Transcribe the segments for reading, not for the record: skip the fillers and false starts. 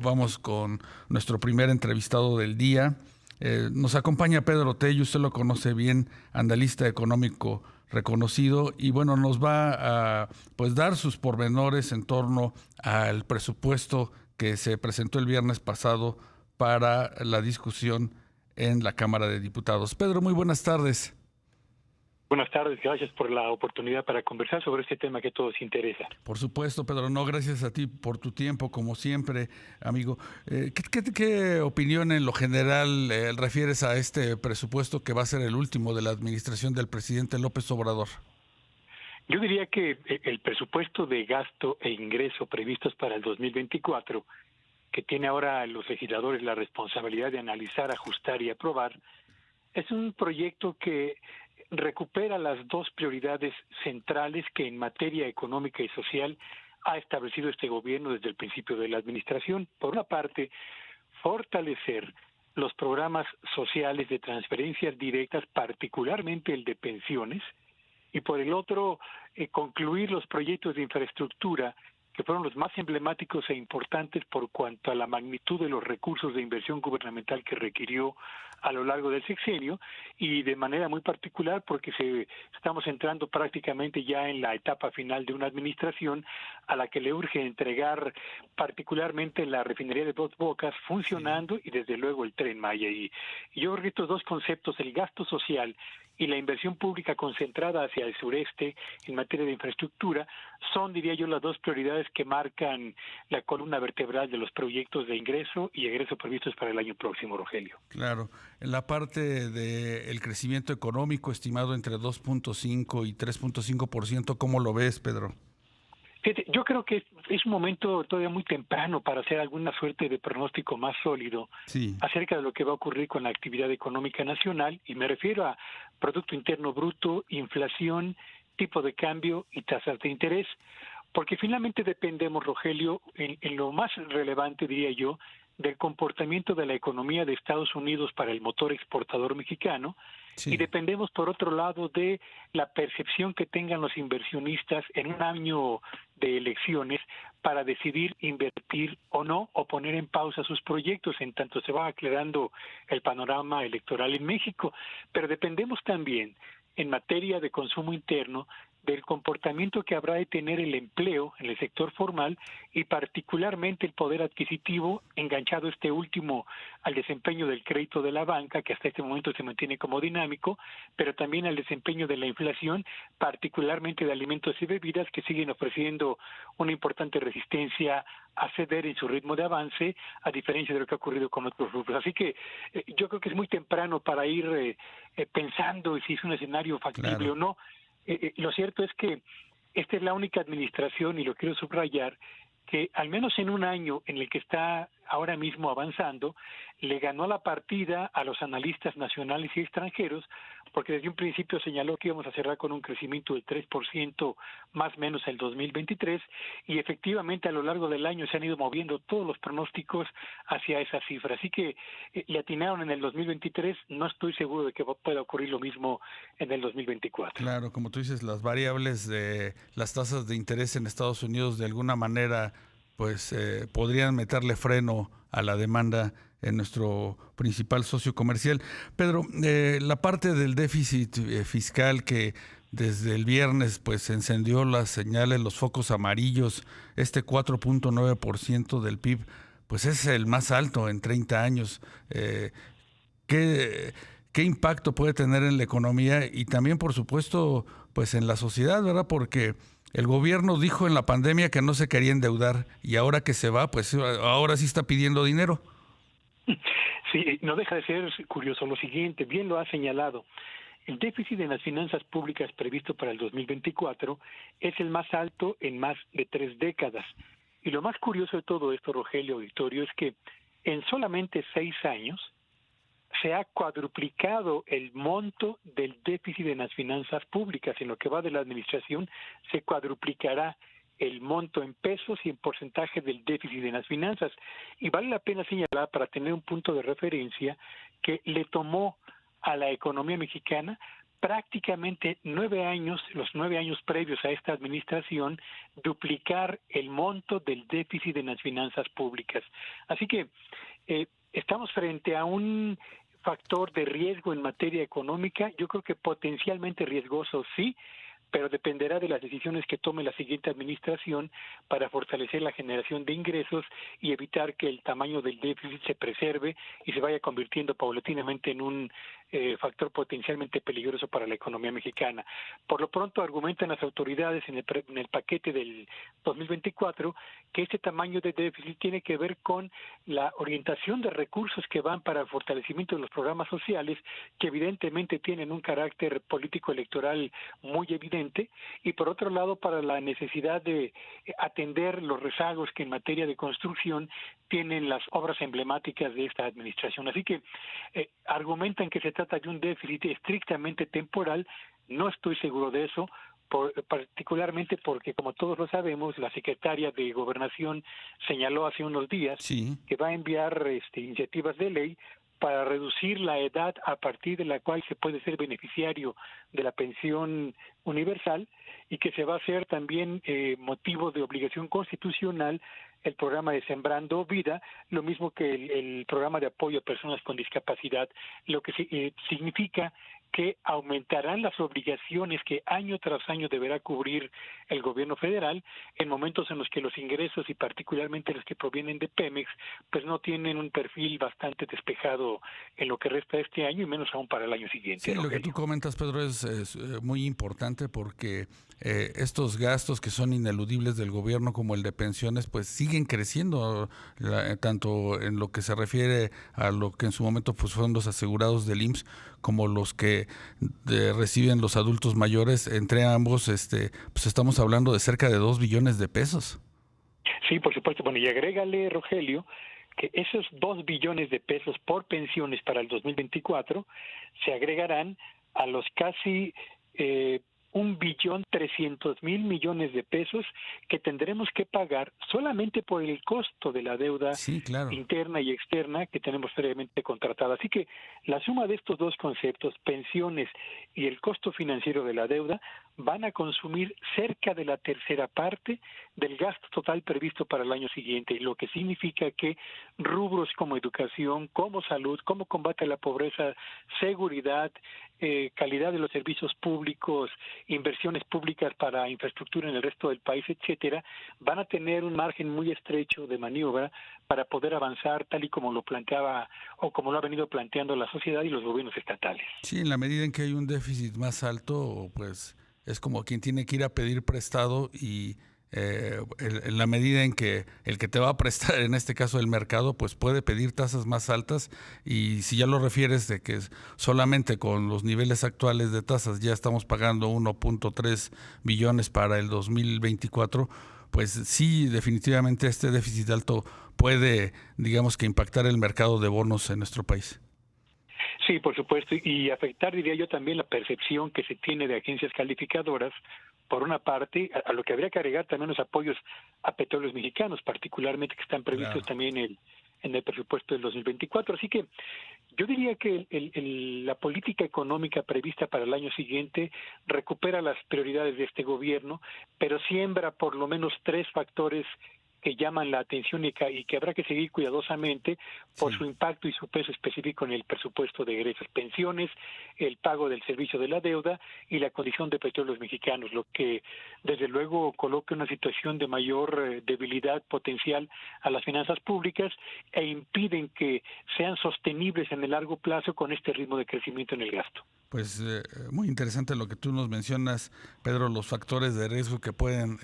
vamos con nuestro primer entrevistado del día. Nos acompaña Pedro Tello, usted lo conoce bien, analista económico reconocido, y bueno, nos va a pues dar sus pormenores en torno al presupuesto que se presentó el viernes pasado para la discusión en la Cámara de Diputados. Pedro, muy buenas tardes. Buenas tardes, gracias por la oportunidad para conversar sobre este tema que a todos interesa. Por supuesto, Pedro, no, gracias a ti por tu tiempo, como siempre, amigo. ¿Qué opinión en lo general refieres a este presupuesto que va a ser el último de la administración del presidente López Obrador? Yo diría que el presupuesto de gasto e ingreso previstos para el 2024, que tiene ahora los legisladores la responsabilidad de analizar, ajustar y aprobar, es un proyecto que recupera las dos prioridades centrales que en materia económica y social ha establecido este gobierno desde el principio de la administración. Por una parte, fortalecer los programas sociales de transferencias directas, particularmente el de pensiones, y por el otro, concluir los proyectos de infraestructura que fueron los más emblemáticos e importantes por cuanto a la magnitud de los recursos de inversión gubernamental que requirió a lo largo del sexenio, y de manera muy particular porque estamos entrando prácticamente ya en la etapa final de una administración a la que le urge entregar particularmente la refinería de Dos Bocas funcionando, y desde luego el Tren Maya. Y yo creo que estos dos conceptos, el gasto social y la inversión pública concentrada hacia el sureste en materia de infraestructura, son, diría yo, las dos prioridades que marcan la columna vertebral de los proyectos de ingreso y egreso previstos para el año próximo, Rogelio. Claro, en la parte del crecimiento económico estimado entre 2.5 y 3.5%, ¿cómo lo ves, Pedro? Fíjate, yo creo que es un momento todavía muy temprano para hacer alguna suerte de pronóstico más sólido acerca de lo que va a ocurrir con la actividad económica nacional, y me refiero a Producto Interno Bruto, inflación, tipo de cambio y tasas de interés, porque finalmente dependemos, Rogelio, en lo más relevante, diría yo, del comportamiento de la economía de Estados Unidos para el motor exportador mexicano, y dependemos, por otro lado, de la percepción que tengan los inversionistas en un año de elecciones para decidir invertir o no, o poner en pausa sus proyectos en tanto se va aclarando el panorama electoral en México. Pero dependemos también, en materia de consumo interno, del comportamiento que habrá de tener el empleo en el sector formal, y particularmente el poder adquisitivo, enganchado este último al desempeño del crédito de la banca, que hasta este momento se mantiene como dinámico, pero también al desempeño de la inflación, particularmente de alimentos y bebidas, que siguen ofreciendo una importante resistencia a ceder en su ritmo de avance, a diferencia de lo que ha ocurrido con otros grupos. Así que yo creo que es muy temprano para ir pensando si es un escenario factible o no. Lo cierto es que esta es la única administración, y lo quiero subrayar, que al menos en un año en el que está ahora mismo avanzando, le ganó la partida a los analistas nacionales y extranjeros, porque desde un principio señaló que íbamos a cerrar con un crecimiento del 3% más o menos el 2023, y efectivamente a lo largo del año se han ido moviendo todos los pronósticos hacia esa cifra. Así que le atinaron en el 2023, no estoy seguro de que pueda ocurrir lo mismo en el 2024. Claro, como tú dices, las variables de las tasas de interés en Estados Unidos de alguna manera pues podrían meterle freno a la demanda en nuestro principal socio comercial. Pedro, la parte del déficit fiscal que desde el viernes pues encendió las señales, los focos amarillos, este 4.9% del PIB, pues es el más alto en 30 años. ¿Qué impacto puede tener en la economía y también, por supuesto, pues en la sociedad, ¿verdad? Porque el gobierno dijo en la pandemia que no se quería endeudar, y ahora que se va, pues ahora sí está pidiendo dinero. Sí, no deja de ser curioso lo siguiente, bien lo ha señalado. El déficit en las finanzas públicas previsto para el 2024 es el más alto en más de 3 décadas. Y lo más curioso de todo esto, Rogelio, Victorio, es que en solamente 6 años se ha cuadruplicado el monto del déficit en las finanzas públicas. En lo que va de la administración se cuadruplicará el monto en pesos y en porcentaje del déficit en las finanzas. Y vale la pena señalar, para tener un punto de referencia, que le tomó a la economía mexicana prácticamente 9 años, los 9 años previos a esta administración, duplicar el monto del déficit en las finanzas públicas. Así que estamos frente a un factor de riesgo en materia económica, yo creo que potencialmente riesgoso sí, pero dependerá de las decisiones que tome la siguiente administración para fortalecer la generación de ingresos y evitar que el tamaño del déficit se preserve y se vaya convirtiendo paulatinamente en un factor potencialmente peligroso para la economía mexicana. Por lo pronto argumentan las autoridades en el paquete del 2024 que este tamaño de déficit tiene que ver con la orientación de recursos que van para el fortalecimiento de los programas sociales, que evidentemente tienen un carácter político electoral muy evidente, y por otro lado para la necesidad de atender los rezagos que en materia de construcción tienen las obras emblemáticas de esta administración. Así que argumentan que se trata de un déficit estrictamente temporal. No estoy seguro de eso, particularmente porque, como todos lo sabemos, la secretaria de Gobernación señaló hace unos días que va a enviar iniciativas de ley para reducir la edad a partir de la cual se puede ser beneficiario de la pensión universal, y que se va a hacer también motivo de obligación constitucional el programa de Sembrando Vida, lo mismo que el programa de apoyo a personas con discapacidad, lo que significa que aumentarán las obligaciones que año tras año deberá cubrir el gobierno federal en momentos en los que los ingresos, y particularmente los que provienen de Pemex, pues no tienen un perfil bastante despejado en lo que resta de este año, y menos aún para el año siguiente. Sí, lo que tú comentas, Pedro, es muy importante porque estos gastos que son ineludibles del gobierno, como el de pensiones, pues siguen creciendo, tanto en lo que se refiere a lo que en su momento pues fueron los asegurados del IMSS, como los que reciben los adultos mayores. Entre ambos pues estamos hablando de cerca de 2 billones de pesos. Sí, por supuesto. Bueno, y agrégale, Rogelio, que esos 2 billones de pesos por pensiones para el 2024 se agregarán a los casi 1.300.000.000.000 de pesos que tendremos que pagar solamente por el costo de la deuda interna y externa que tenemos previamente contratada. Así que la suma de estos dos conceptos, pensiones y el costo financiero de la deuda, van a consumir cerca de la tercera parte del gasto total previsto para el año siguiente, lo que significa que rubros como educación, como salud, como combate a la pobreza, seguridad, calidad de los servicios públicos, inversiones públicas para infraestructura en el resto del país, etcétera, van a tener un margen muy estrecho de maniobra para poder avanzar tal y como lo planteaba o como lo ha venido planteando la sociedad y los gobiernos estatales. Sí, en la medida en que hay un déficit más alto, pues es como quien tiene que ir a pedir prestado, y en la medida en que el que te va a prestar, en este caso el mercado, pues puede pedir tasas más altas, y si ya lo refieres de que solamente con los niveles actuales de tasas ya estamos pagando 1.3 billones para el 2024, pues sí, definitivamente este déficit alto puede, digamos que impactar el mercado de bonos en nuestro país. Sí, por supuesto, y afectar, diría yo, también la percepción que se tiene de agencias calificadoras, por una parte, a lo que habría que agregar también los apoyos a petróleos mexicanos, particularmente que están previstos también en el presupuesto del 2024. Así que yo diría que la política económica prevista para el año siguiente recupera las prioridades de este gobierno, pero siembra por lo menos 3 factores que llaman la atención y que habrá que seguir cuidadosamente por su impacto y su peso específico en el presupuesto de egresos: pensiones, el pago del servicio de la deuda y la condición de petróleos mexicanos, lo que desde luego coloca una situación de mayor debilidad potencial a las finanzas públicas e impiden que sean sostenibles en el largo plazo con este ritmo de crecimiento en el gasto. Pues muy interesante lo que tú nos mencionas, Pedro, los factores de riesgo que pueden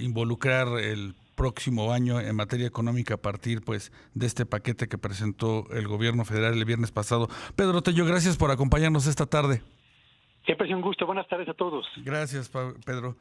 involucrar el próximo año en materia económica a partir pues de este paquete que presentó el gobierno federal el viernes pasado. Pedro Tello, gracias por acompañarnos esta tarde. Siempre es un gusto. Buenas tardes a todos. Gracias, Pedro.